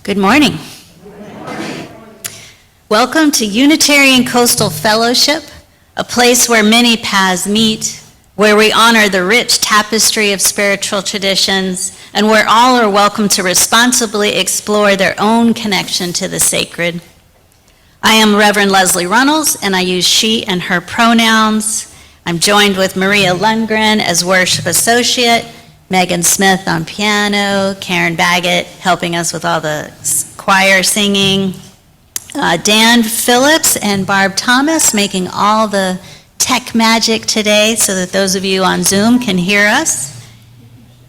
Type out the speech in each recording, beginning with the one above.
Good morning. Welcome to Unitarian Coastal Fellowship, a place where many paths meet, where we honor the rich tapestry of spiritual traditions, and where all are welcome to responsibly explore their own connection to the sacred. I am Reverend Leslie Runnels, and I use she and her pronouns. I'm joined with Maria Lundgren as worship associate, Megan Smith on piano, Karen Baggett helping us with all the choir singing, Dan Phillips and Barb Thomas making all the tech magic today so that those of you on Zoom can hear us.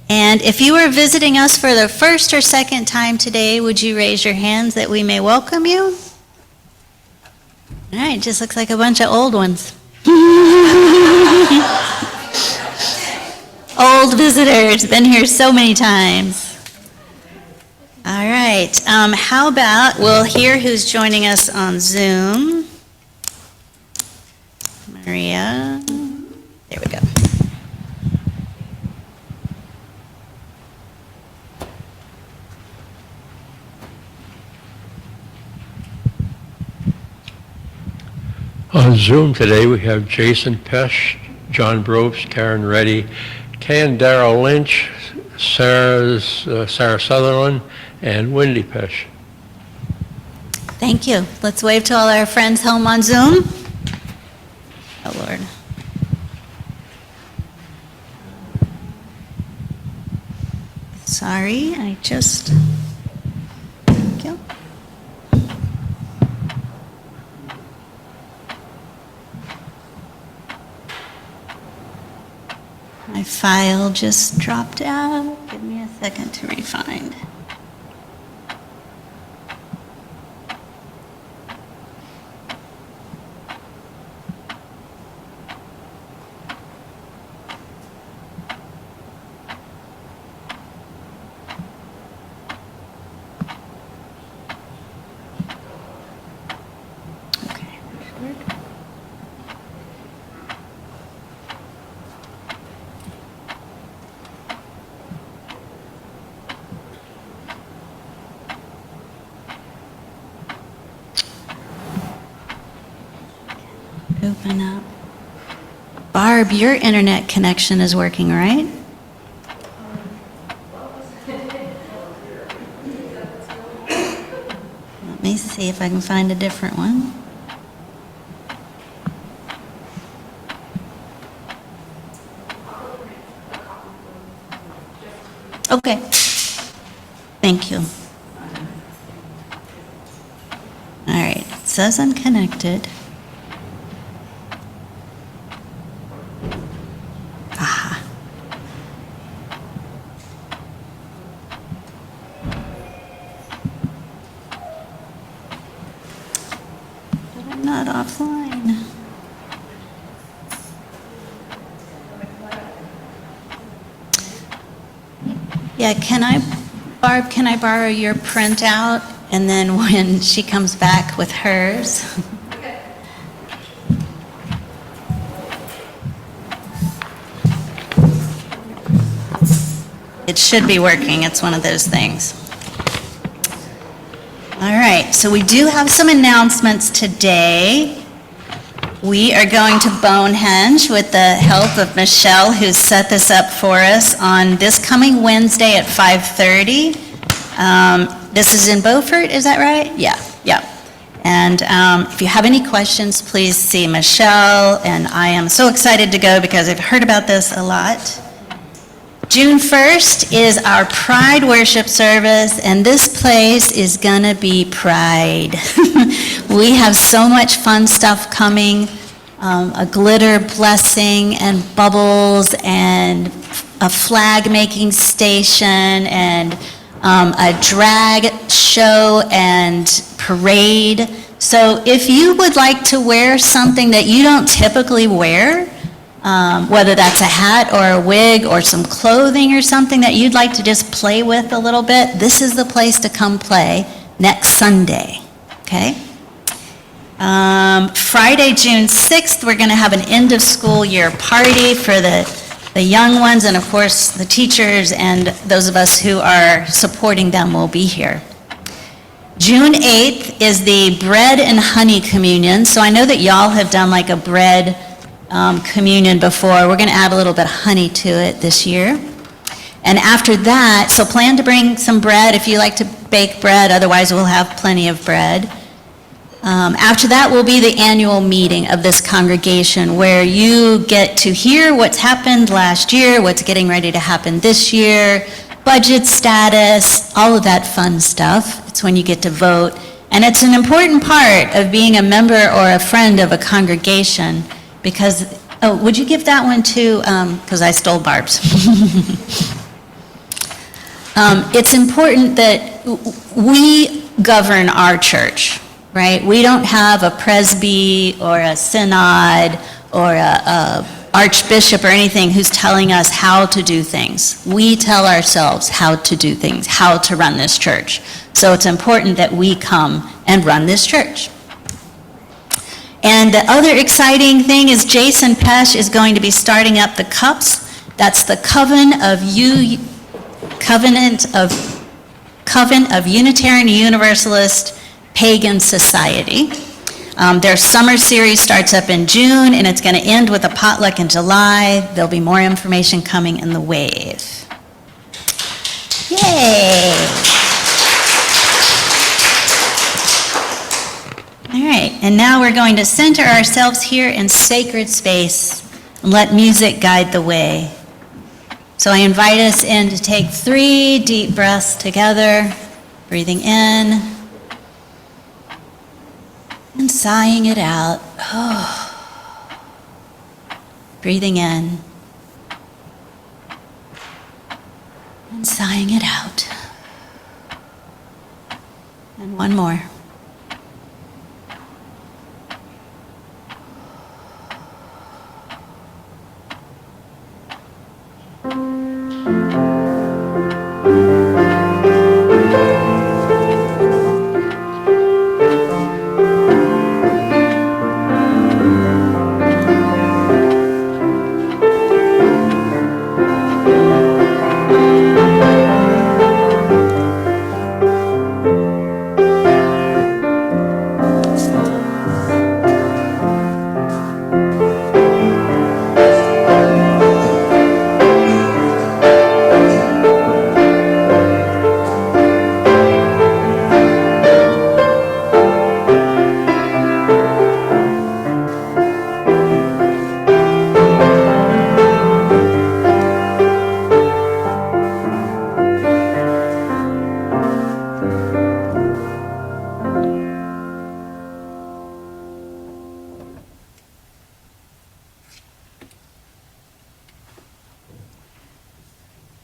And if you are visiting us for the first or second time today, would you raise your hands that we may welcome you? All right, just looks like a bunch of old ones. Old visitors, been here so many times. All right, how about we'll hear who's joining us on Zoom. Maria, there we go. On Zoom today, we have Jason Pesh, John Brobst, Karen Reddy, Darrell Lynch, Sarah Sutherland, and Wendy Pesh. Thank you. Let's wave to all our friends home on Zoom. Oh, Lord. Sorry, I just... Thank you. My file just dropped out. Give me a second to refind. Open up. Barb, your internet connection is working, right? Let me see if I can find a different one. Okay. Thank you. All right. It says I'm connected. Yeah, Barb, can I borrow your printout? And then when she comes back with hers. It should be working. It's one of those things. All right, so we do have some announcements today. We are going to Bonehenge with the help of Michelle, who set this up for us on this coming Wednesday at 5:30. This is in Beaufort, is that right? Yeah. And if you have any questions, please see Michelle. And I am so excited to go because I've heard about this a lot. June 1st is our Pride worship service, and this place is gonna be Pride. We have so much fun stuff coming, a glitter blessing and bubbles and a flag making station and a drag show and parade. So if you would like to wear something that you don't typically wear, whether that's a hat or a wig or some clothing or something that you'd like to just play with a little bit, this is the place to come play next Sunday, okay? Friday, June 6th, we're going to have an end of school year party for the young ones, and of course the teachers and those of us who are supporting them will be here. June 8th is the bread and honey communion. So I know that y'all have done like a bread communion before. We're going to add a little bit of honey to it this year. And after that, so plan to bring some bread if you like to bake bread. Otherwise, we'll have plenty of bread. After that will be the annual meeting of this congregation where you get to hear what's happened last year, what's getting ready to happen this year, budget status, all of that fun stuff. It's when you get to vote. And it's an important part of being a member or a friend of a congregation because, oh, would you give that one to, because I stole Barb's. It's important that we govern our church, right? We don't have a presby or a synod or a archbishop or anything who's telling us how to do things. We tell ourselves how to do things, how to run this church. So it's important that we come and run this church. And the other exciting thing is Jason Pesh is going to be starting up the cups. That's the Covenant of Unitarian Universalist Pagan Society. Their summer series starts up in June, and it's going to end with a potluck in July. There'll be more information coming in the wave. Yay! All right, and now we're going to center ourselves here in sacred space and let music guide the way. So I invite us in to take 3 deep breaths together, breathing in and sighing it out. Oh. Breathing in and sighing it out. And one more.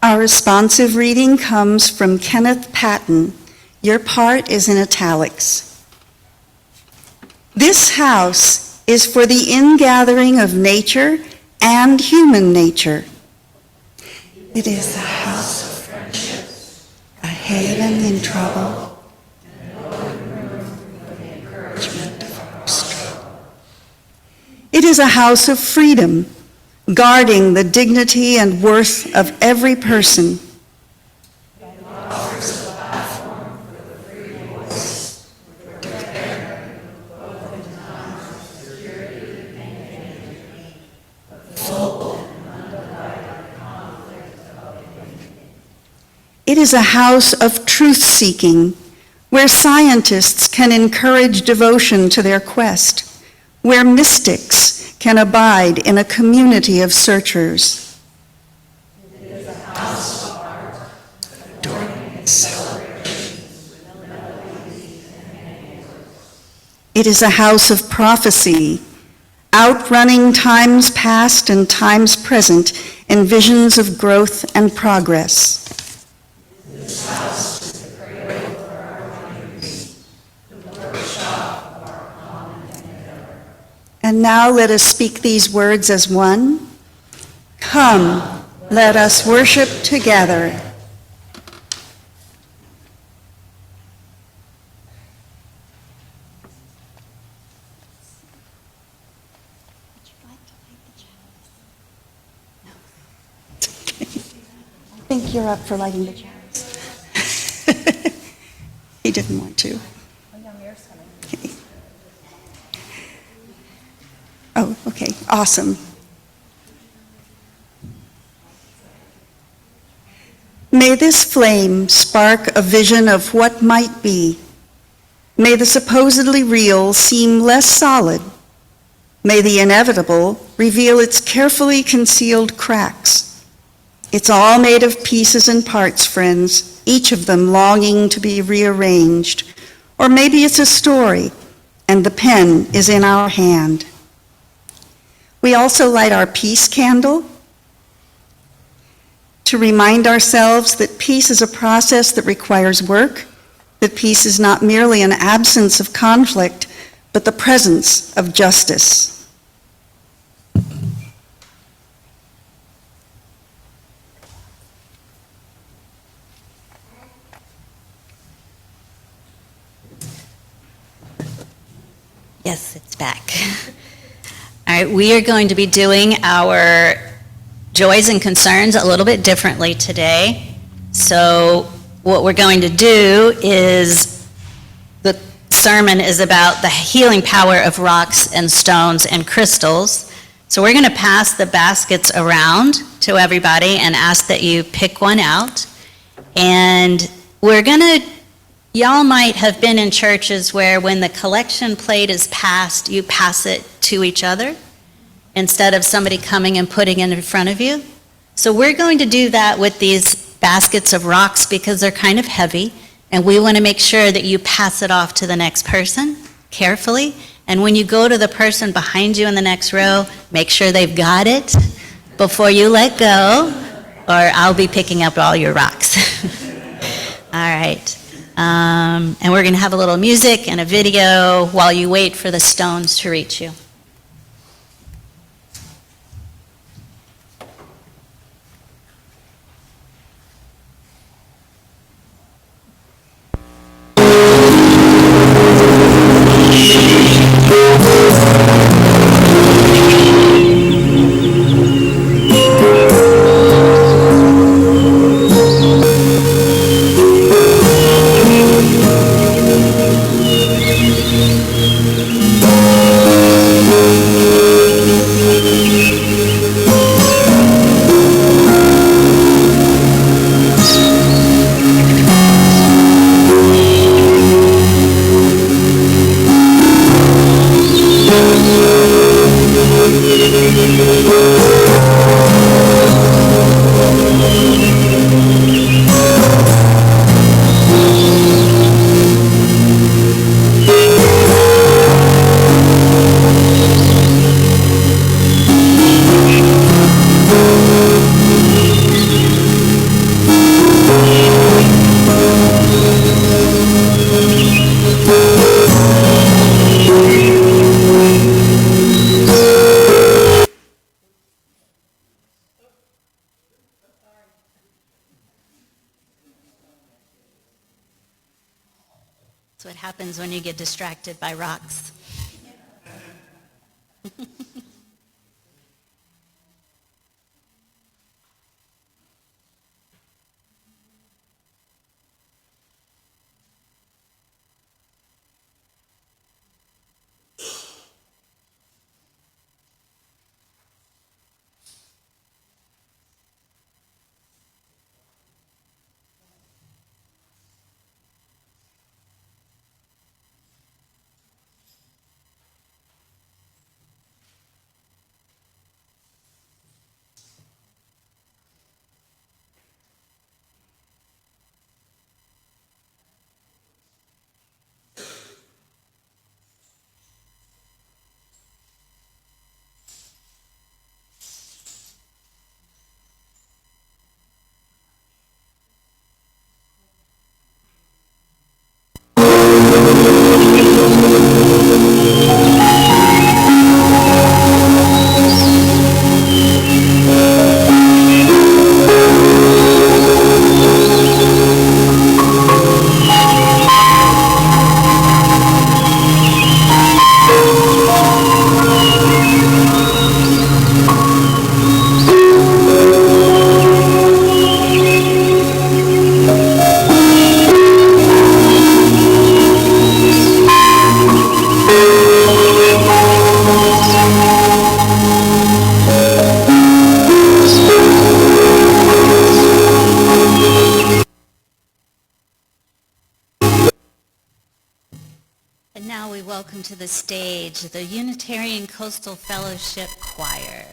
Our responsive reading comes from Kenneth Patton. Your part is in italics. This house is for the ingathering of nature and human nature. It is a house of friendship, a haven in trouble, and an open room for the encouragement of our struggle. It is a house of freedom, guarding the dignity and worth of every person. It offers a platform for the free voice, declaring both in times of security and danger, the full and undivided conflict of opinion. It is a house of truth-seeking, where scientists can encourage devotion to their quest, where mystics can abide in a community of searchers. It is a house of art, adoring celebrations with melodies and anchors. It is a house of prophecy, outrunning times past and times present in visions of growth and progress. This house is the cradle for our wonders, the workshop of our common endeavor. And now let us speak these words as one. Come, let us worship together. I think you're up for lighting the chalice. Hey, didn't want to. Okay. Oh, okay, awesome. May this flame spark a vision of what might be. May the supposedly real seem less solid. May the inevitable reveal its carefully concealed cracks. It's all made of pieces and parts, friends, each of them longing to be rearranged. Or maybe it's a story, and the pen is in our hand. We also light our peace candle to remind ourselves that peace is a process that requires work, that peace is not merely an absence of conflict, but the presence of justice. Yes, it's back. All right, we are going to be doing our joys and concerns a little bit differently today. So what we're going to do is, the sermon is about the healing power of rocks and stones and crystals. So we're going to pass the baskets around to everybody and ask that you pick one out. And we're going to, y'all might have been in churches where when the collection plate is passed, you pass it to each other instead of somebody coming and putting it in front of you. So we're going to do that with these baskets of rocks because they're kind of heavy, and we want to make sure that you pass it off to the next person carefully. And when you go to the person behind you in the next row, make sure they've got it before you let go, or I'll be picking up all your rocks. All right. And we're going to have a little music and a video while you wait for the stones to reach you. That's what happens when you get distracted by rocks. welcome to the stage the Unitarian Coastal Fellowship Choir.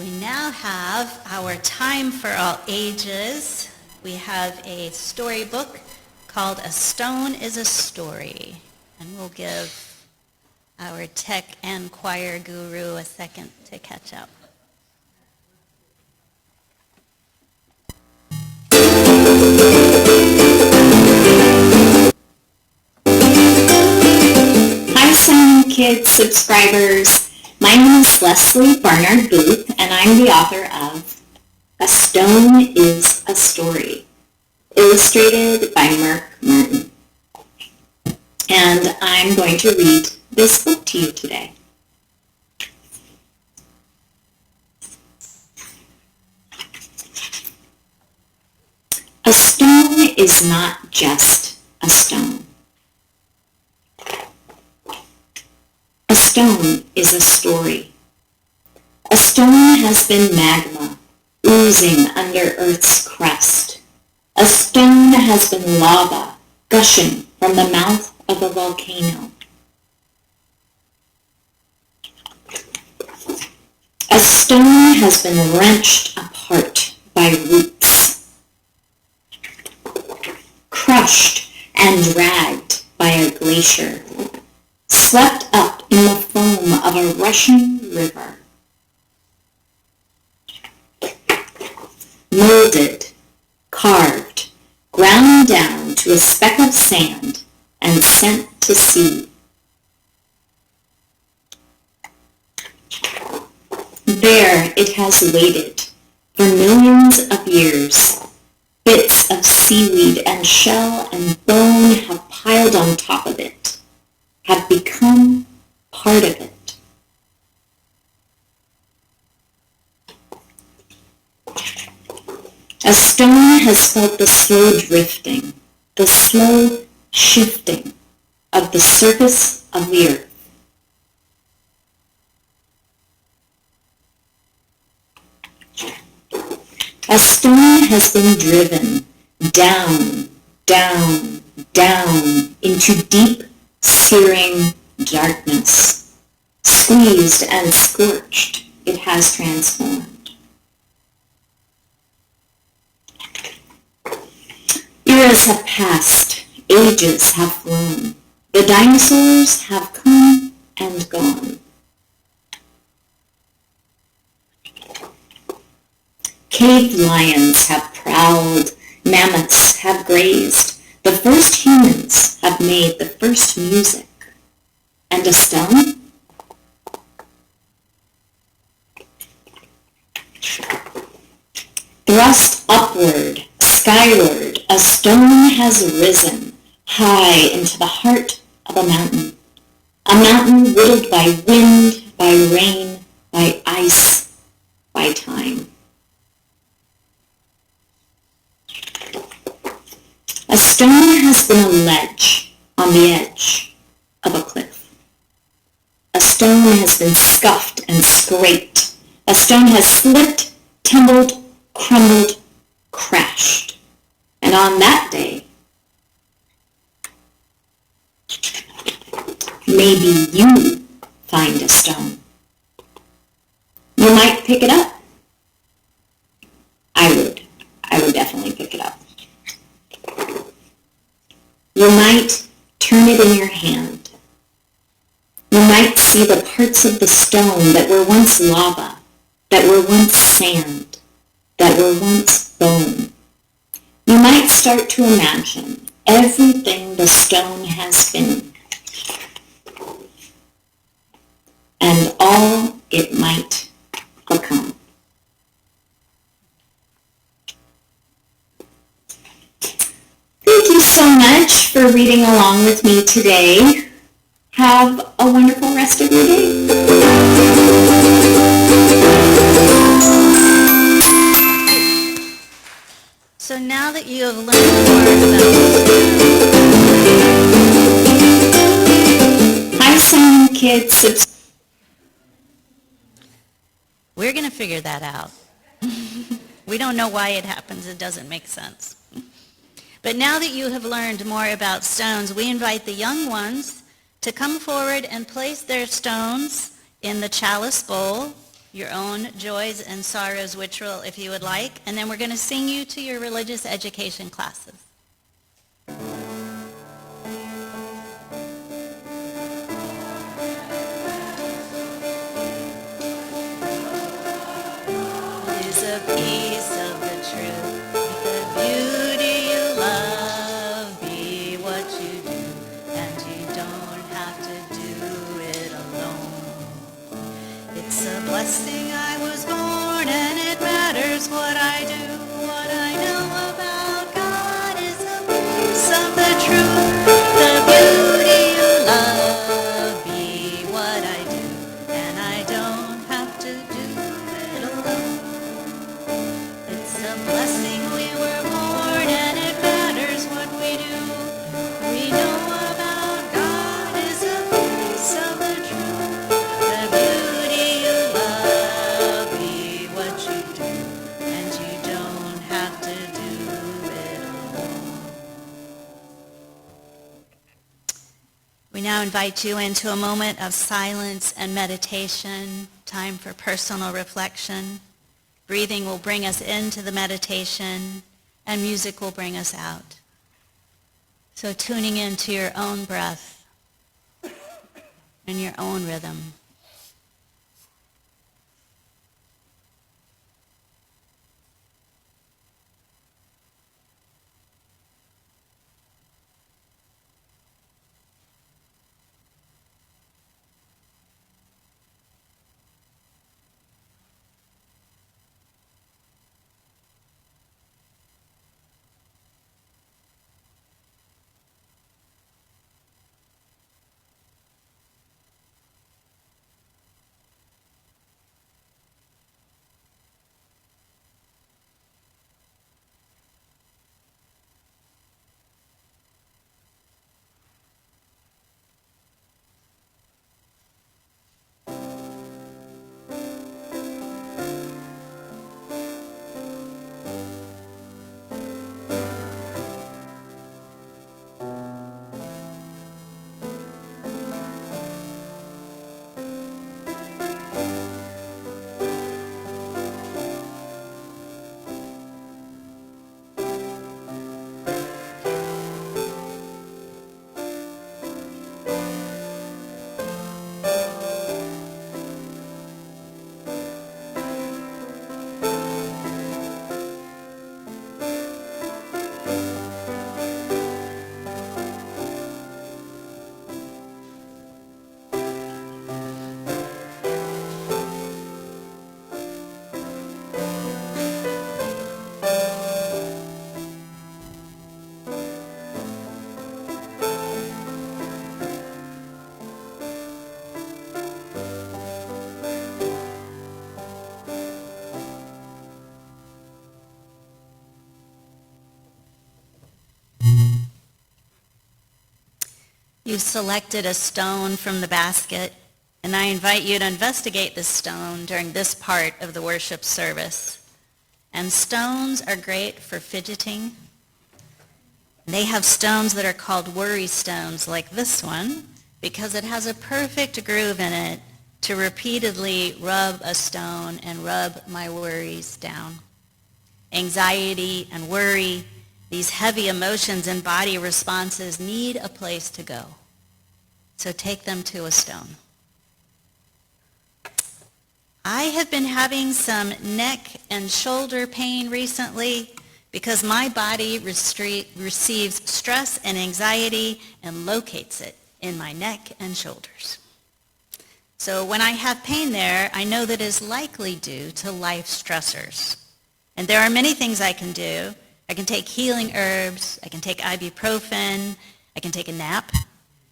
We now have our Time for All Ages. We have a storybook called A Stone is a Story. And we'll give our tech and choir guru a second to catch up. Hi, Sound Kids subscribers. My name is Leslie Barnard Booth, and I'm the author of A Stone is a Story, illustrated by Mark Martin. And I'm going to read this book to you today. A stone is not just a stone. A stone is a story. A stone has been magma, oozing under Earth's crust. A stone has been lava, gushing from the mouth of a volcano. A stone has been wrenched apart by roots, crushed and dragged by a glacier, swept up in the foam of a rushing river, molded, carved, ground down to a speck of sand, and sent to sea. There it has waited for millions of years. Bits of seaweed and shell and bone have piled on top of it, have become part of it. A stone has felt the slow drifting, the slow shifting of the surface of the earth. A stone has been driven down, down, down into deep, searing darkness. Squeezed and scorched, it has transformed. Eras have passed, ages have flown. The dinosaurs have come and gone. Cave lions have prowled, mammoths have grazed, the first humans have made the first music. And a stone? Thrust upward, skyward, a stone has risen, high into the heart of a mountain whittled by wind, by rain, by ice, by time. A stone has been a ledge on the edge of a cliff. A stone has been scuffed and scraped. A stone has slipped, tumbled, crumbled, crashed. And on that day, maybe you find a stone. You might pick it up. I would definitely pick it up. You might turn it in your hand. You might see the parts of the stone that were once lava, that were once sand, that were once bone. You might start to imagine everything the stone has been and all it might become. Thank you so much for reading along with me today. Have a wonderful rest of your day. So now that you have learned more about Hi, Sound Kids. we're going to figure that out. We don't know why it happens. It doesn't make sense. But now that you have learned more about stones, we invite the young ones to come forward and place their stones in the chalice bowl, your own joys and sorrows ritual if you would like, and then we're going to sing you to your religious education classes. blessing I was born, and it matters what I do. What I know about God is a piece of the truth. The beauty of love be what I do, and I don't have to do it alone. It's a blessing we were born, and it matters what we do. We know about God is a piece of the truth. The beauty of love be what you do, and you don't have to do it alone. We now invite you into a moment of silence and meditation, time for personal reflection. Breathing will bring us into the meditation, and music will bring us out. So tuning into your own breath and your own rhythm. You've selected a stone from the basket, and I invite you to investigate this stone during this part of the worship service. And stones are great for fidgeting. They have stones that are called worry stones, like this one, because it has a perfect groove in it to repeatedly rub a stone and rub my worries down. Anxiety and worry, these heavy emotions and body responses need a place to go. So take them to a stone. I have been having some neck and shoulder pain recently because my body receives stress and anxiety and locates it in my neck and shoulders. So when I have pain there, I know that it is likely due to life stressors. And there are many things I can do. I can take healing herbs, I can take ibuprofen, I can take a nap,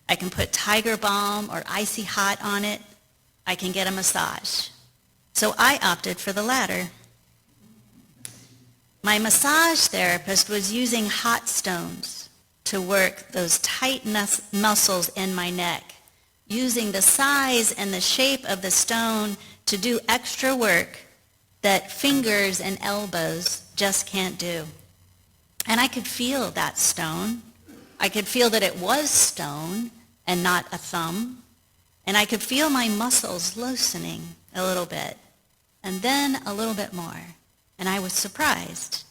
I can put Tiger Balm or Icy Hot on it, I can get a massage. So I opted for the latter. My massage therapist was using hot stones to work those tight muscles in my neck, using the size and the shape of the stone to do extra work that fingers and elbows just can't do. And I could feel that stone. I could feel that it was stone and not a thumb. And I could feel my muscles loosening a little bit, and then a little bit more. And I was surprised.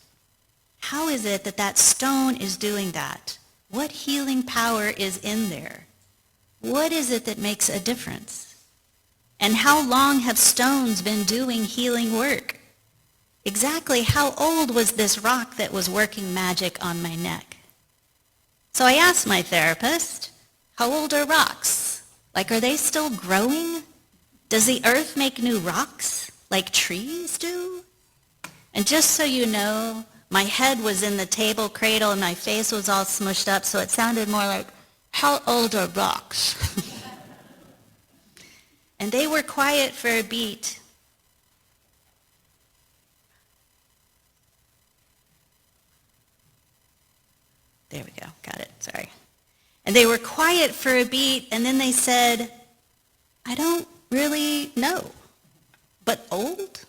How is it that that stone is doing that? What healing power is in there? What is it that makes a difference? And how long have stones been doing healing work? Exactly how old was this rock that was working magic on my neck? So I asked my therapist, how old are rocks? Like, are they still growing? Does the earth make new rocks like trees do? And just so you know, my head was in the table cradle and my face was all smushed up, so it sounded more like, how old are rocks? And they were quiet for a beat. There we go, got it, sorry. And they were quiet for a beat, and then they said, I don't really know, but old?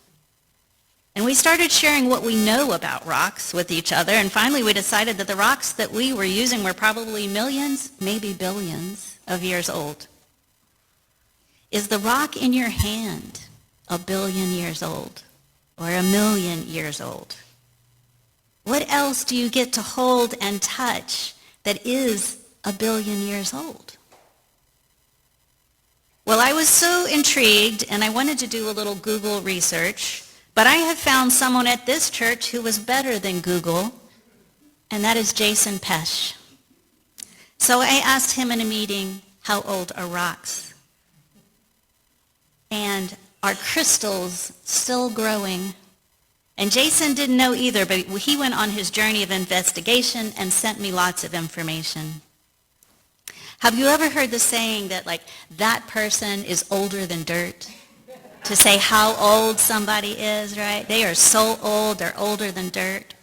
And we started sharing what we know about rocks with each other, and finally we decided that the rocks that we were using were probably millions, maybe billions of years old. Is the rock in your hand 1 billion years old or 1 million years old? What else do you get to hold and touch that is 1 billion years old? Well, I was so intrigued and I wanted to do a little Google research, but I have found someone at this church who was better than Google, and that is Jason Pesch. So I asked him in a meeting, how old are rocks? And are crystals still growing? And Jason didn't know either, but he went on his journey of investigation and sent me lots of information. Have you ever heard the saying that, like, that person is older than dirt? To say how old somebody is, right? They are so old, they're older than dirt.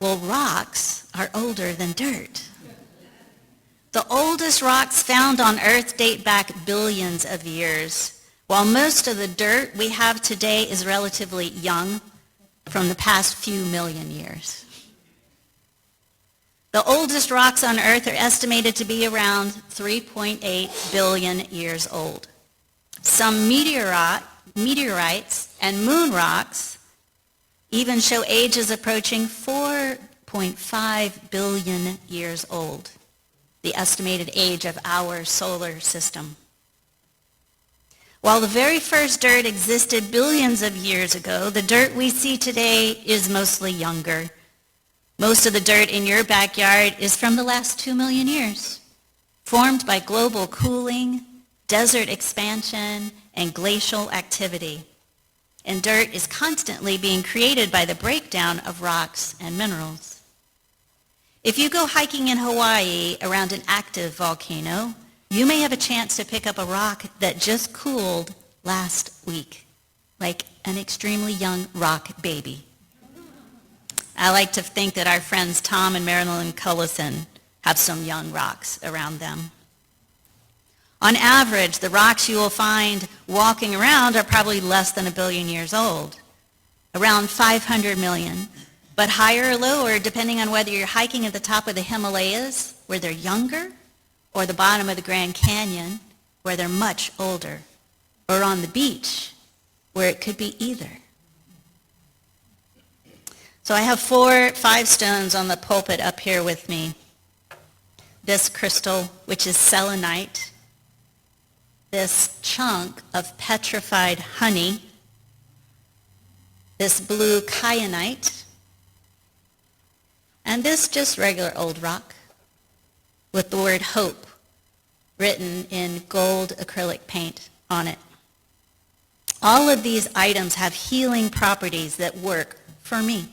Well, rocks are older than dirt. The oldest rocks found on Earth date back billions of years, while most of the dirt we have today is relatively young, from the past few million years. The oldest rocks on Earth are estimated to be around 3.8 billion years old. Some meteorites and moon rocks even show ages approaching 4.5 billion years old, the estimated age of our solar system. While the very first dirt existed billions of years ago, the dirt we see today is mostly younger. Most of the dirt in your backyard is from the last 2 million years, formed by global cooling, desert expansion, and glacial activity. And dirt is constantly being created by the breakdown of rocks and minerals. If you go hiking in Hawaii around an active volcano, you may have a chance to pick up a rock that just cooled last week, like an extremely young rock baby. I like to think that our friends Tom and Marilyn Cullison have some young rocks around them. On average, the rocks you will find walking around are probably less than 1 billion years old, around 500 million, but higher or lower depending on whether you're hiking at the top of the Himalayas, where they're younger, or the bottom of the Grand Canyon, where they're much older, or on the beach, where it could be either. So I have 5 stones on the pulpit up here with me. This crystal, which is selenite, this chunk of petrified honey, this blue kyanite, and this just regular old rock with the word hope written in gold acrylic paint on it. All of these items have healing properties that work for me.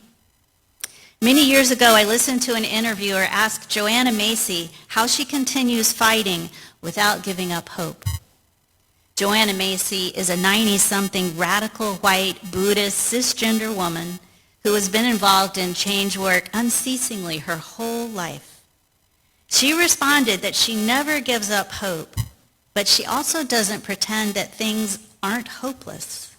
Many years ago, I listened to an interviewer ask Joanna Macy how she continues fighting without giving up hope. Joanna Macy is a 90-something radical white Buddhist cisgender woman who has been involved in change work unceasingly her whole life. She responded that she never gives up hope, but she also doesn't pretend that things aren't hopeless.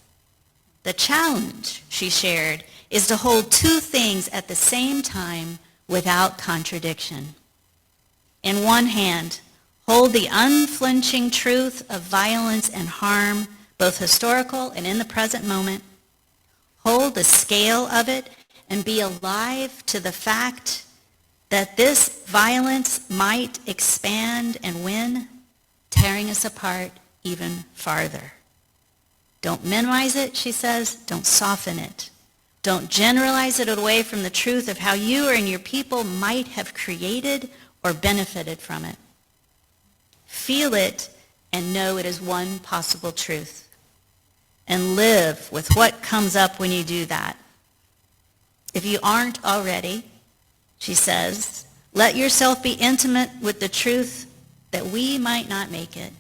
The challenge, she shared, is to hold 2 things at the same time without contradiction. In one hand, hold the unflinching truth of violence and harm, both historical and in the present moment. Hold the scale of it and be alive to the fact that this violence might expand and win, tearing us apart even farther. Don't minimize it, she says. Don't soften it. Don't generalize it away from the truth of how you and your people might have created or benefited from it. Feel it and know it is one possible truth. And live with what comes up when you do that. If you aren't already, she says, let yourself be intimate with the truth that we might not make it.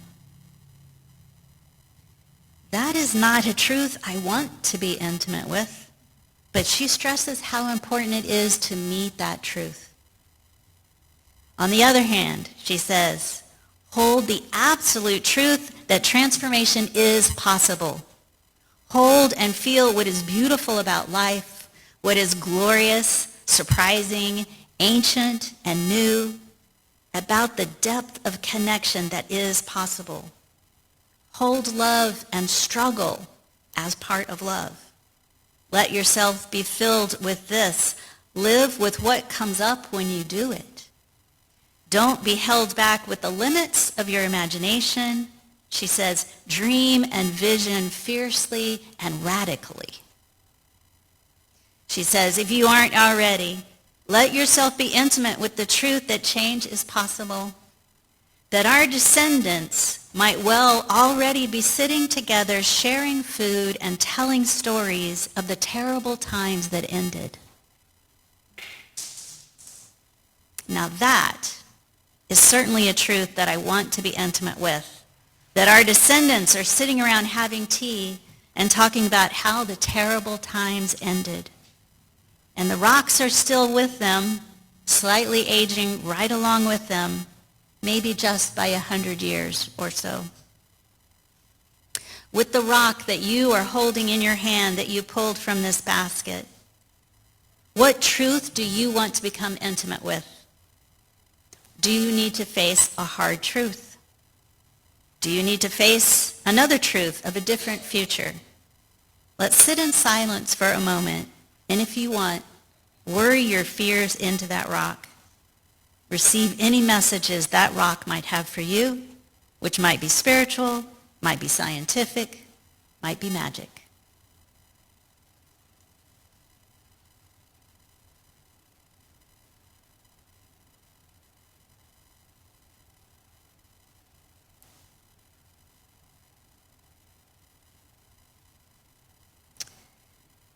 That is not a truth I want to be intimate with, but she stresses how important it is to meet that truth. On the other hand, she says, hold the absolute truth that transformation is possible. Hold and feel what is beautiful about life, what is glorious, surprising, ancient, and new, about the depth of connection that is possible. Hold love and struggle as part of love. Let yourself be filled with this. Live with what comes up when you do it. Don't be held back with the limits of your imagination. She says, dream and vision fiercely and radically. She says, if you aren't already, let yourself be intimate with the truth that change is possible, that our descendants might well already be sitting together sharing food and telling stories of the terrible times that ended. Now that is certainly a truth that I want to be intimate with, that our descendants are sitting around having tea and talking about how the terrible times ended. And the rocks are still with them, slightly aging right along with them, maybe just by 100 years or so. With the rock that you are holding in your hand that you pulled from this basket, what truth do you want to become intimate with? Do you need to face a hard truth? Do you need to face another truth of a different future? Let's sit in silence for a moment, and if you want, worry your fears into that rock. Receive any messages that rock might have for you, which might be spiritual, might be scientific, might be magic.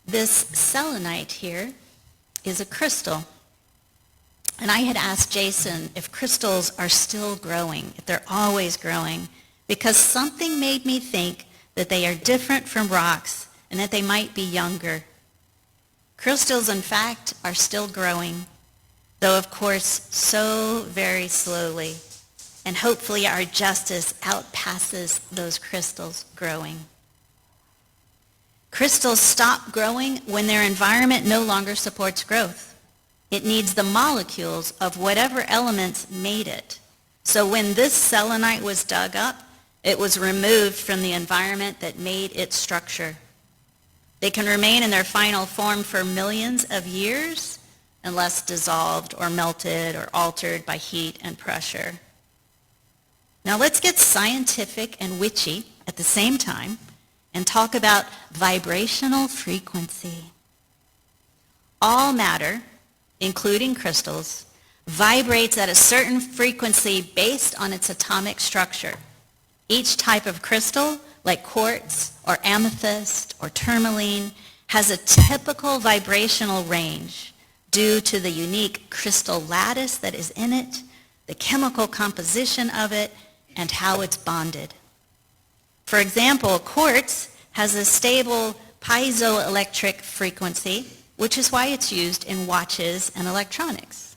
This selenite here is a crystal. And I had asked Jason if crystals are still growing, if they're always growing, because something made me think that they are different from rocks and that they might be younger. Crystals, in fact, are still growing, though of course so very slowly, and hopefully our justice outpasses those crystals growing. Crystals stop growing when their environment no longer supports growth. It needs the molecules of whatever elements made it. So when this selenite was dug up, it was removed from the environment that made its structure. They can remain in their final form for millions of years unless dissolved or melted or altered by heat and pressure. Now let's get scientific and witchy at the same time and talk about vibrational frequency. All matter, including crystals, vibrates at a certain frequency based on its atomic structure. Each type of crystal, like quartz or amethyst or tourmaline, has a typical vibrational range due to the unique crystal lattice that is in it, the chemical composition of it, and how it's bonded. For example, quartz has a stable piezoelectric frequency, which is why it's used in watches and electronics.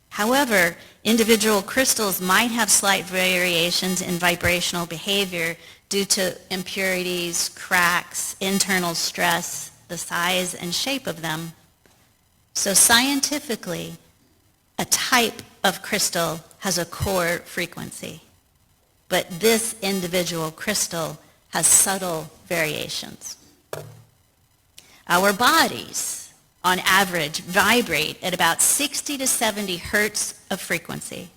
However, individual crystals might have slight variations in vibrational behavior due to impurities, cracks, internal stress, the size and shape of them. So scientifically, a type of crystal has a core frequency, but this individual crystal has subtle variations. Our bodies, on average, vibrate at about 60 to 70 hertz of frequency.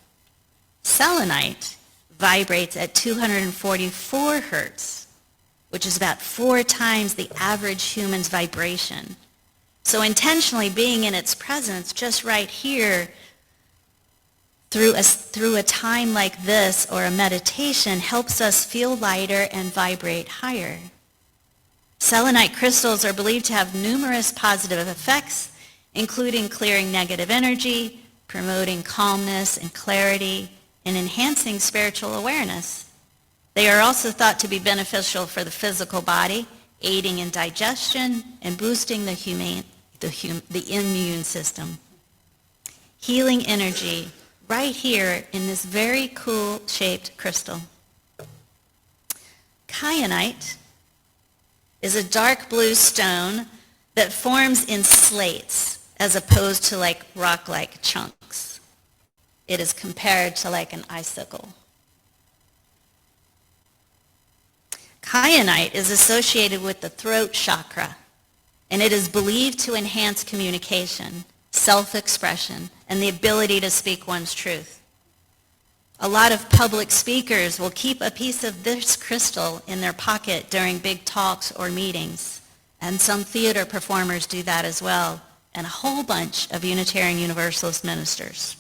Selenite vibrates at 244 hertz, which is about 4 times the average human's vibration. So intentionally being in its presence just right here through a time like this or a meditation helps us feel lighter and vibrate higher. Selenite crystals are believed to have numerous positive effects, including clearing negative energy, promoting calmness and clarity, and enhancing spiritual awareness. They are also thought to be beneficial for the physical body, aiding in digestion and boosting the immune system. Healing energy right here in this very cool shaped crystal. Kyanite is a dark blue stone that forms in slates as opposed to like rock-like chunks. It is compared to like an icicle. Kyanite is associated with the throat chakra, and it is believed to enhance communication, self-expression, and the ability to speak one's truth. A lot of public speakers will keep a piece of this crystal in their pocket during big talks or meetings, and some theater performers do that as well, and a whole bunch of Unitarian Universalist ministers.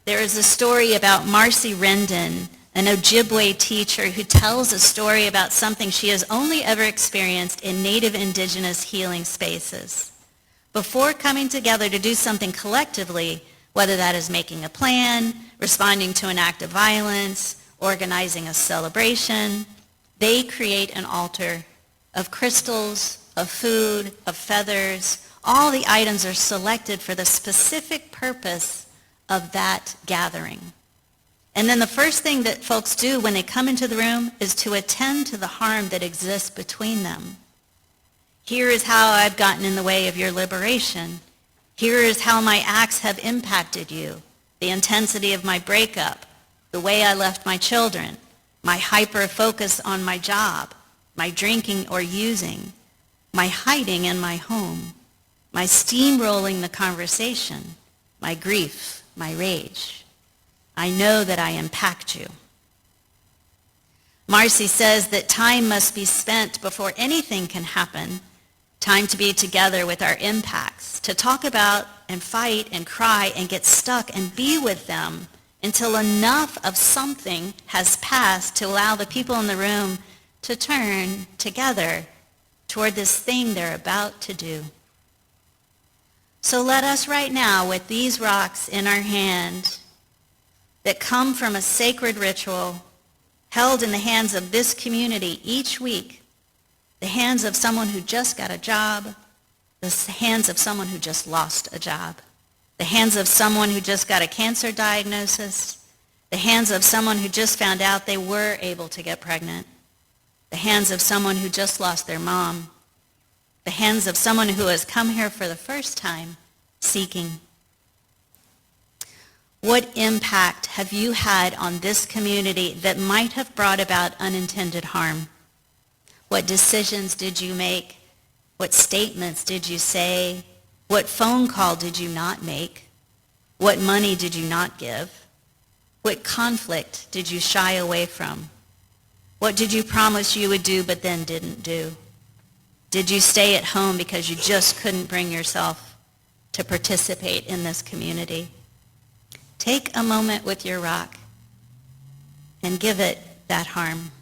There is a story about Marcy Rendon, an Ojibwe teacher who tells a story about something she has only ever experienced in Native Indigenous healing spaces. Before coming together to do something collectively, whether that is making a plan, responding to an act of violence, organizing a celebration, they create an altar of crystals, of food, of feathers. All the items are selected for the specific purpose of that gathering. And then the first thing that folks do when they come into the room is to attend to the harm that exists between them. Here is how I've gotten in the way of your liberation. Here is how my acts have impacted you, the intensity of my breakup, the way I left my children, my hyper-focus on my job, my drinking or using, my hiding in my home, my steamrolling the conversation, my grief, my rage. I know that I impact you. Marcy says that time must be spent before anything can happen, time to be together with our impacts, to talk about and fight and cry and get stuck and be with them until enough of something has passed to allow the people in the room to turn together toward this thing they're about to do. So let us right now, with these rocks in our hand that come from a sacred ritual held in the hands of this community each week, the hands of someone who just got a job, the hands of someone who just lost a job, the hands of someone who just got a cancer diagnosis, the hands of someone who just found out they were able to get pregnant, the hands of someone who just lost their mom, the hands of someone who has come here for the first time seeking. What impact have you had on this community that might have brought about unintended harm? What decisions did you make? What statements did you say? What phone call did you not make? What money did you not give? What conflict did you shy away from? What did you promise you would do but then didn't do? Did you stay at home because you just couldn't bring yourself to participate in this community? Take a moment with your rock and give it that harm.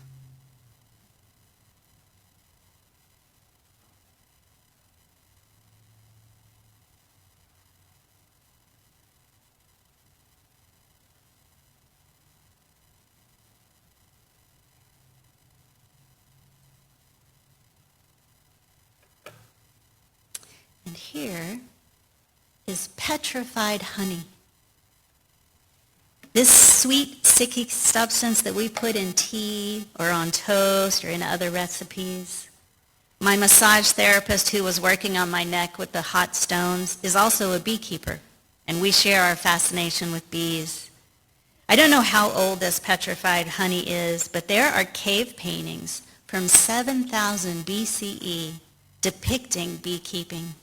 And here is petrified honey. This sweet, sticky substance that we put in tea or on toast or in other recipes. My massage therapist who was working on my neck with the hot stones is also a beekeeper, and we share our fascination with bees. I don't know how old this petrified honey is, but there are cave paintings from 7,000 BCE depicting beekeeping.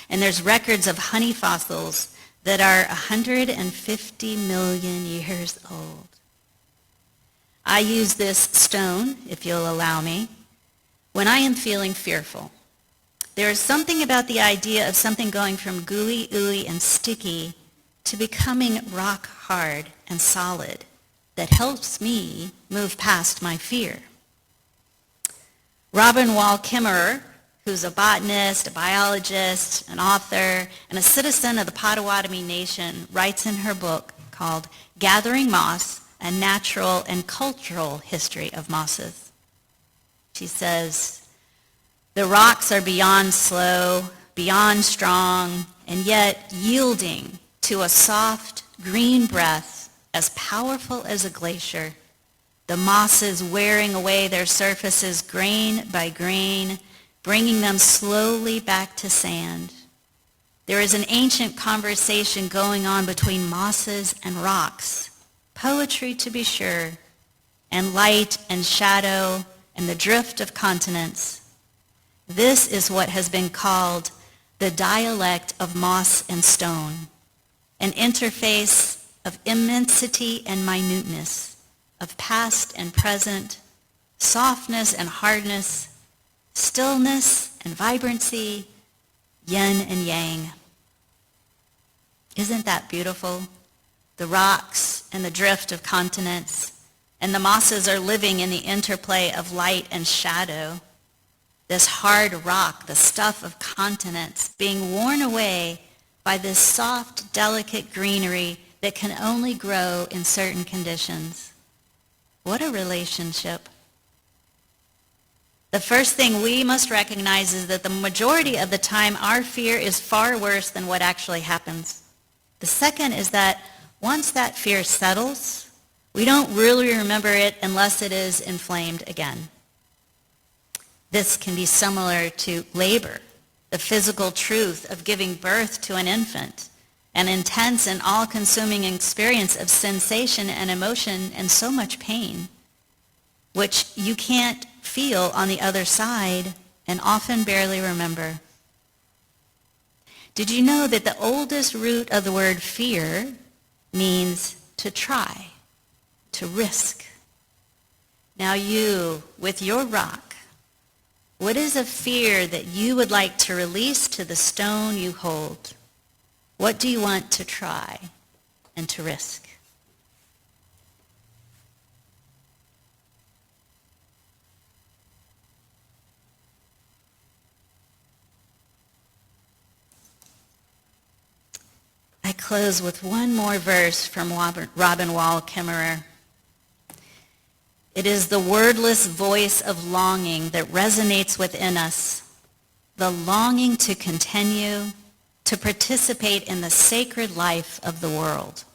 And there's records of honey fossils that are 150 million years old. I use this stone, if you'll allow me, when I am feeling fearful, There is something about the idea of something going from gooey, ooey, and sticky to becoming rock hard and solid that helps me move past my fear. Robin Wall Kimmerer, who's a botanist, a biologist, an author, and a citizen of the Potawatomi Nation, writes in her book called Gathering Moss, A Natural and Cultural History of Mosses. She says, "The rocks are beyond slow, beyond strong, and yet yielding to a soft green breath as powerful as a glacier. The mosses wearing away their surfaces grain by grain, bringing them slowly back to sand. There is an ancient conversation going on between mosses and rocks, poetry to be sure, and light and shadow and the drift of continents. This is what has been called the dialect of moss and stone, an interface of immensity and minuteness, of past and present, softness and hardness, stillness and vibrancy, yin and yang." Isn't that beautiful? The rocks and the drift of continents, and the mosses are living in the interplay of light and shadow. This hard rock, the stuff of continents, being worn away by this soft, delicate greenery that can only grow in certain conditions. What a relationship. The first thing we must recognize is that the majority of the time our fear is far worse than what actually happens. The second is that once that fear settles, we don't really remember it unless it is inflamed again. This can be similar to labor, the physical truth of giving birth to an infant, an intense and all-consuming experience of sensation and emotion and so much pain, which you can't feel on the other side and often barely remember. Did you know that the oldest root of the word fear means to try, to risk? Now you, with your rock, what is a fear that you would like to release to the stone you hold? What do you want to try and to risk? I close with one more verse from Robin Wall Kimmerer. It is the wordless voice of longing that resonates within us, the longing to continue, to participate in the sacred life of the world.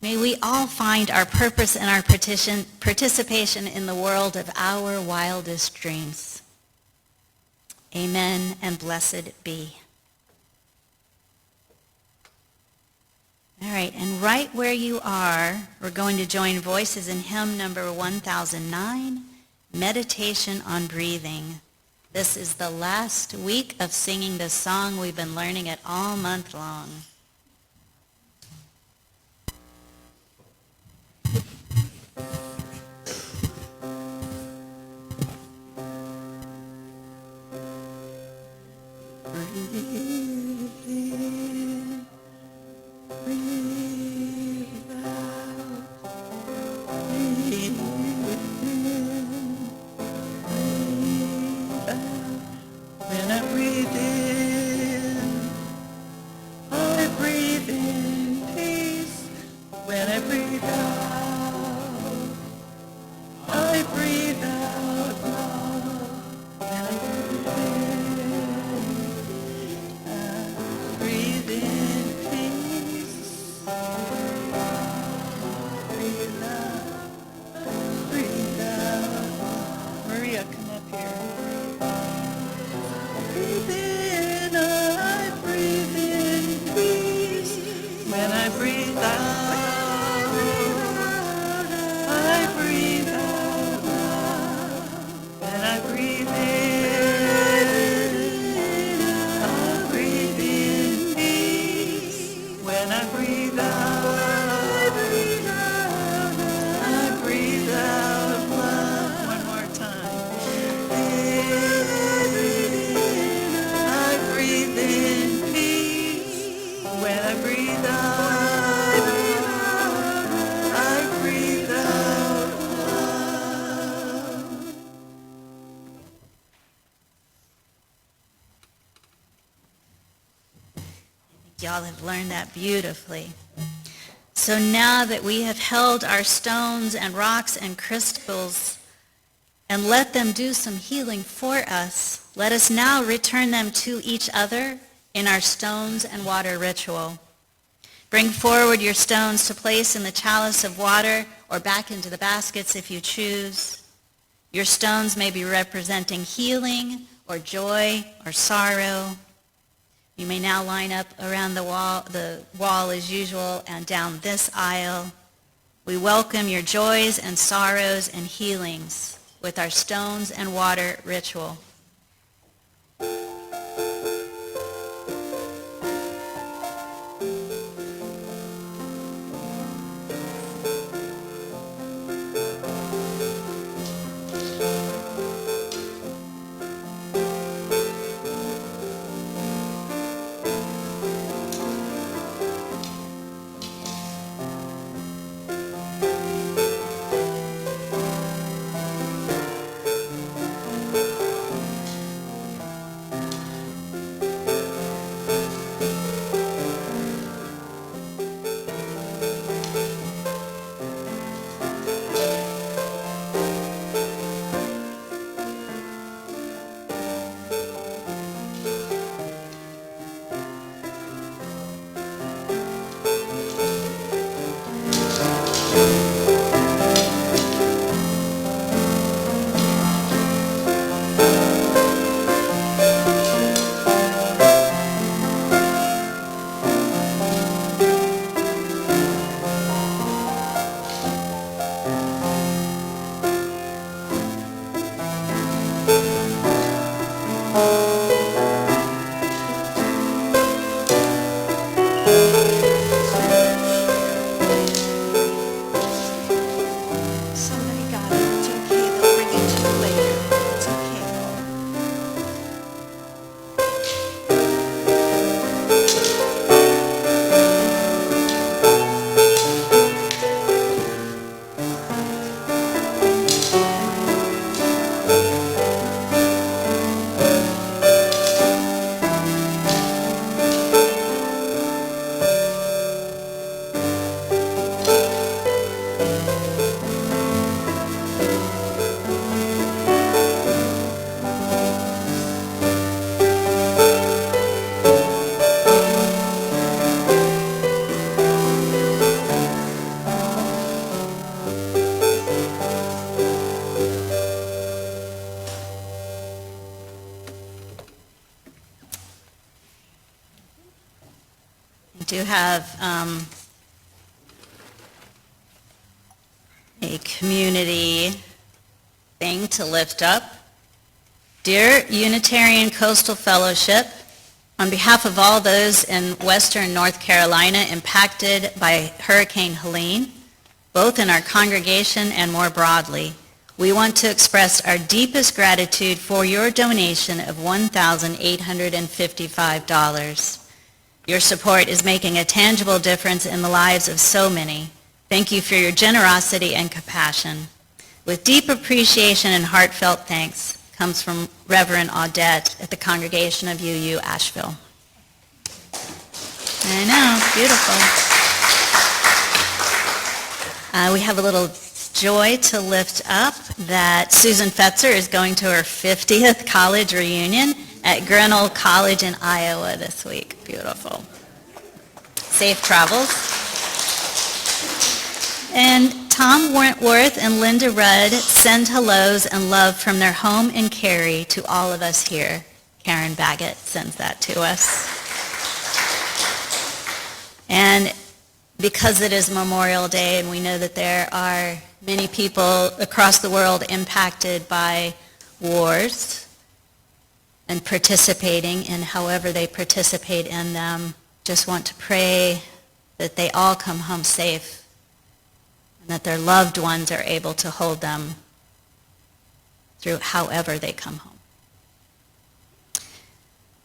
May we all find our purpose and our participation in the world of our wildest dreams. Amen and blessed be. All right, and right where you are, we're going to join voices in hymn number 1009, Meditation on Breathing. This is the last week of singing this song. We've been learning it all month long. When I breathe in, I Y'all have learned that beautifully. So now that we have held our stones and rocks and crystals and let them do some healing for us, let us now return them to each other in our stones and water ritual. Bring forward your stones to place in the chalice of water or back into the baskets if you choose. Your stones may be representing healing or joy or sorrow. You may now line up around the wall as usual and down this aisle. We welcome your joys and sorrows and healings with our stones and water ritual. Somebody got it. It's okay. They'll bring it to you later. It's okay. We do have a community thing to lift up. Dear Unitarian Coastal Fellowship, on behalf of all those in Western North Carolina impacted by Hurricane Helene, both in our congregation and more broadly, we want to express our deepest gratitude for your donation of $1,855. Your support is making a tangible difference in the lives of so many. Thank you for your generosity and compassion. With deep appreciation and heartfelt thanks comes from Reverend Audette at the Congregation of UU Asheville. I know, beautiful. We have a little joy to lift up that Susan Fetzer is going to her 50th college reunion at Grinnell College in Iowa this week. Beautiful. Safe travels. And Tom Wentworth and Linda Rudd send hellos and love from their home in Cary to all of us here. Karen Baggett sends that to us. And because it is Memorial Day and we know that there are many people across the world impacted by wars and participating in however they participate in them, just want to pray that they all come home safe and that their loved ones are able to hold them through however they come home.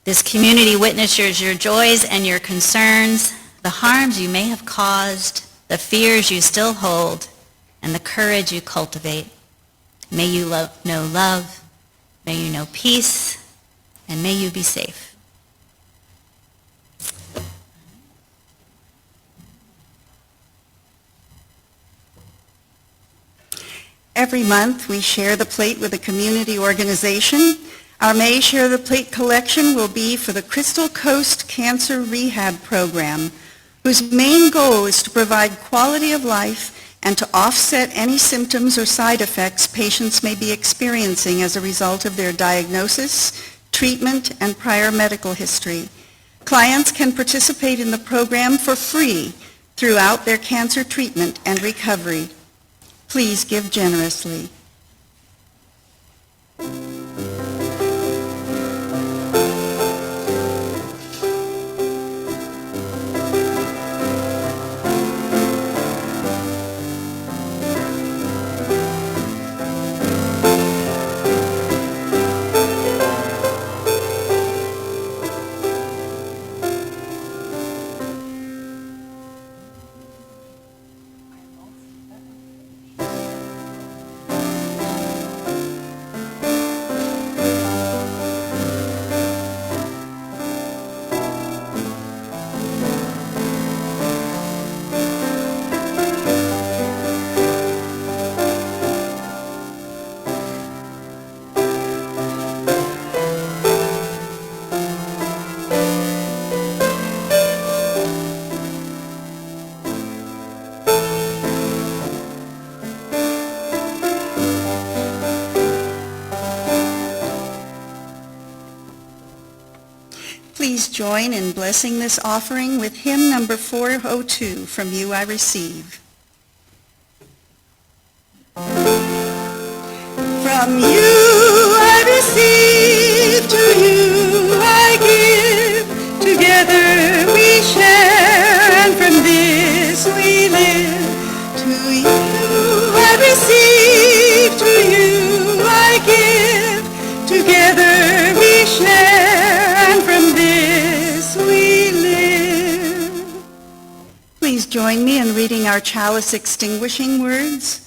This community witnesses your joys and your concerns, the harms you may have caused, the fears you still hold, and the courage you cultivate. May you know love, may you know peace, and may you be safe. every month, we share the plate with a community organization. Our May Share the Plate collection will be for the Crystal Coast Cancer Rehab Program, whose main goal is to provide quality of life and to offset any symptoms or side effects patients may be experiencing as a result of their diagnosis, treatment, and prior medical history. Clients can participate in the program for free throughout their cancer treatment and recovery. Please give generously. Please join in blessing this offering with hymn number 402, From You I Receive. From you I receive, to you I give, together we share, and from this we live. To you I receive, to you I give, together we share, and from this we live. Please join me in reading our chalice extinguishing words.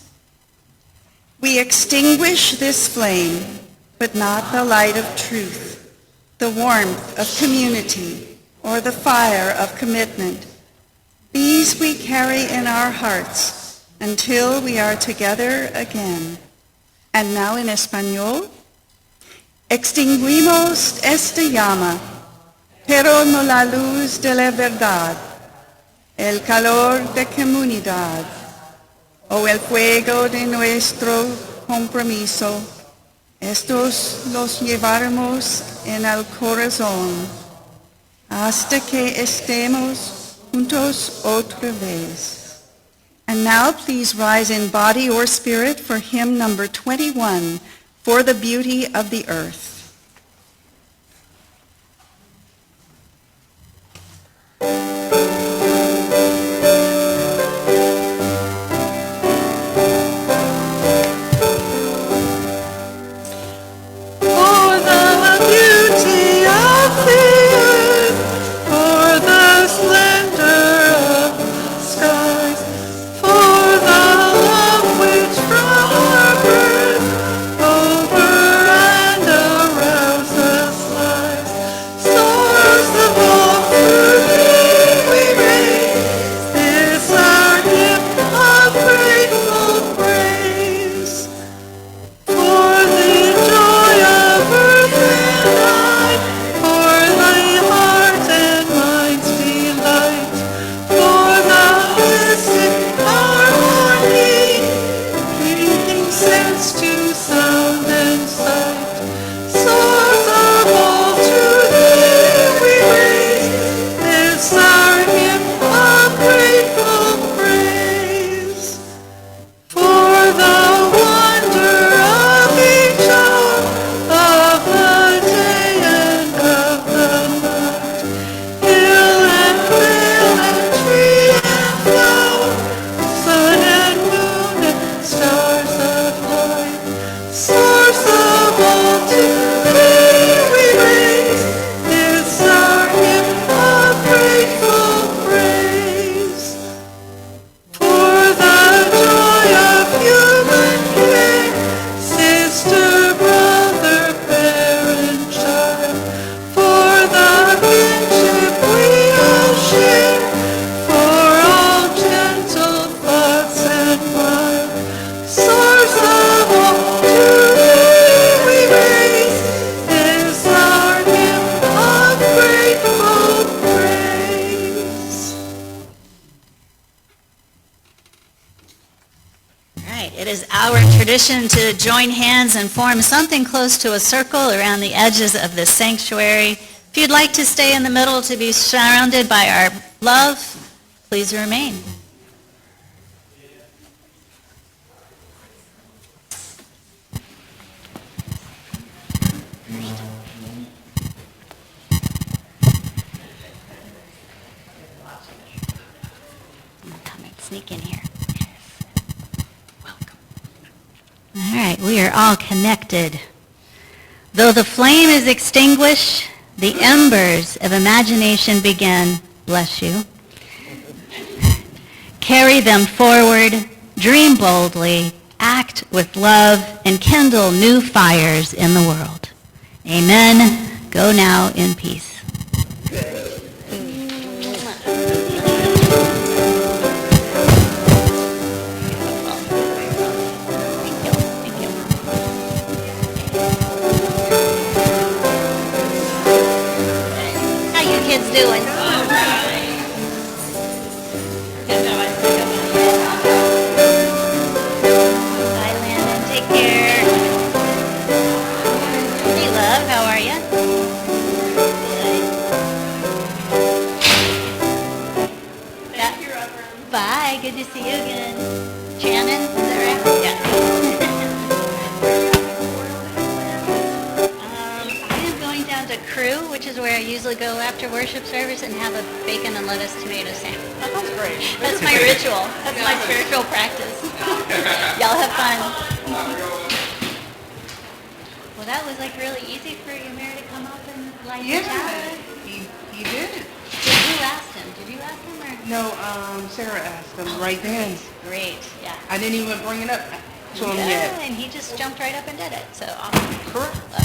We extinguish this flame, but not the light of truth, the warmth of community, or the fire of commitment. These we carry in our hearts until we are together again. And now in Español. Extinguimos esta llama, pero no la luz de la verdad, el calor de comunidad, o el fuego de nuestro compromiso. Estos los llevaremos en el corazón hasta que estemos juntos otra vez. And now please rise in body or spirit for hymn number 21, For the Beauty of the Earth. Over and right, it is our tradition to join hands and form something close to a circle around the edges of this sanctuary. If you'd like to stay in the middle to be surrounded by our love, please remain. Come and sneak in here. Welcome. All right, we are all connected. Though the flame is extinguished, the embers of imagination begin. Bless you. Carry them forward, dream boldly, act with love, and kindle new fires in the world. Amen. Go now in peace. How you kids doing? Bye, Landon. Take care. Hey, love. How are you? Bye. Good to see you again. Shannon, is that right? Yeah. I am going down to Crew, which is where I usually go after worship service and have a bacon and lettuce tomato sandwich. That sounds great. That's my ritual. That's my spiritual practice. Y'all have fun. Well, that was like really easy for you, Mary, to come up and like Yeah, chat. he did. Who asked him? Did you ask him or? No, Sarah asked him right then. Great, yeah. I didn't even bring it up to him Yeah, yet. and he just jumped right up and did it, so awesome. Correct. Love